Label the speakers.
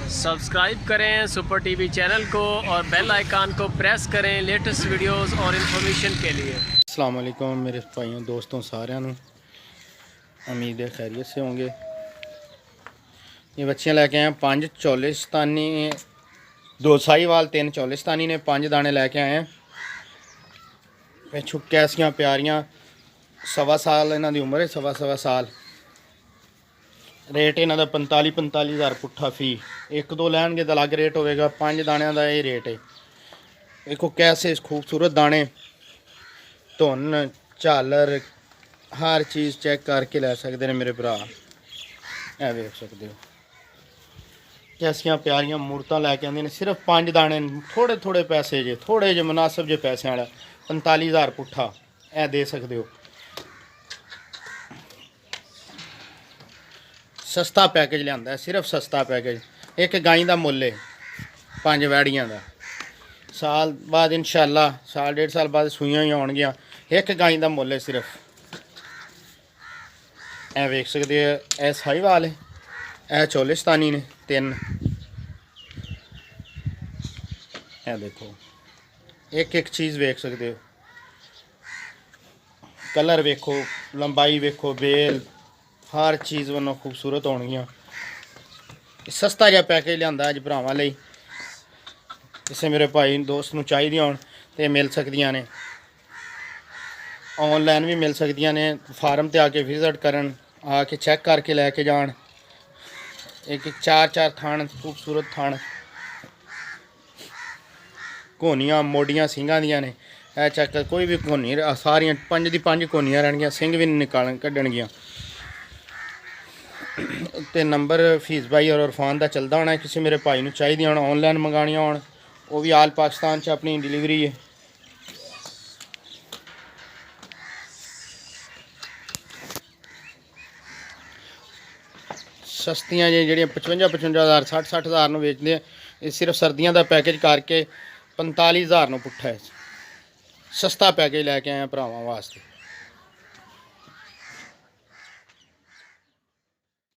Speaker 1: Subscribe करें super TV channel को और बेल आइकन को प्रेस करें लेटेस्ट वीडियोस और इन्फॉर्मेशन के लिए।
Speaker 2: अस्सलाम वालेकुम मेरे भाइयों दोस्तों साਰਿਆਂ ਨੂੰ उम्मीद है खैरियत से होंगे। ये बच्चियां लेके आए हैं 5 चोलिस्तानी, 2 साहीवाल 3 चोलिस्तानी ने 5 दाने लेके आए हैं। पिछू कैसियां प्यारियां, 1.25 साल इन्हां दी उम्र है, 1.25 साल। रेट इन्हां दा 45 हज़ार पुट्ठा फी। 1-2 लैणगे तो अलग रेट होगा, 5 दाणियां दा ये रेट है। देखो कैसे खूबसूरत दाने, धुन झालर हर चीज़ चेक करके लै सकते हैं मेरे भरा। ए वेख सकते हो कैसियां प्यारियां मूर्तां लैके आंदे ने। सिर्फ 5 दाने, थोड़े थोड़े पैसे जे, थोड़े जे मुनासिब जे पैसे वाला 45 हज़ार पुट्ठा ए दे सकते हो। सस्ता पैकेज लिया, सिर्फ सस्ता पैकेज। एक गाय का मुल है 5 वैड़ियां का। साल बाद इंशाअल्लाह, साल 1.5 साल बाद सूइयां ही आउणगियां। एक गाय का मुल है सिर्फ। ए वेख सकते हो, ए साहीवाल है, ए चोलिस्तानी ने 3। ए देखो एक एक चीज़ वेख सकते हो, कलर वेखो, लंबाई वेखो, बेल हर चीज़ वालों खूबसूरत होणगियां। सस्ता जिहा पैकेज लिया अज भरावां लई। किसी मेरे भाई दोस्त नूं चाहिदियां होण ते मिल सकदियां ने, ऑनलाइन भी मिल सकदियां ने। फार्म ते आके विजिट करन, आके चेक करके लैके जान। एक 4-4 थान खूबसूरत थान, घोनियां मोडियां सिंगां दियां ने। ए चेक कर, कोई भी घोनी सारियां 5 दी 5 घोनियां रहणगियां, सिंग भी निकाल कड्ढणगियां। ते नंबर फीस भाई और इरफान का चलता होना है। किसी मेरे भाई नूं चाहिदियां होण, ऑनलाइन मंगाणियां होण, वो भी आल पाकिस्तान च अपनी डिलीवरी है। सस्तियां ਜਿਹੜੀਆਂ 55 हज़ार 60 हज़ार ਨੂੰ ਵੇਚਦੇ ਆ, ਇਹ सिर्फ सर्दियों का पैकेज करके 45 हज़ार ਨੂੰ ਪੁੱਠਾ है। सस्ता पैकेज लैके आए भरावां वास्ते।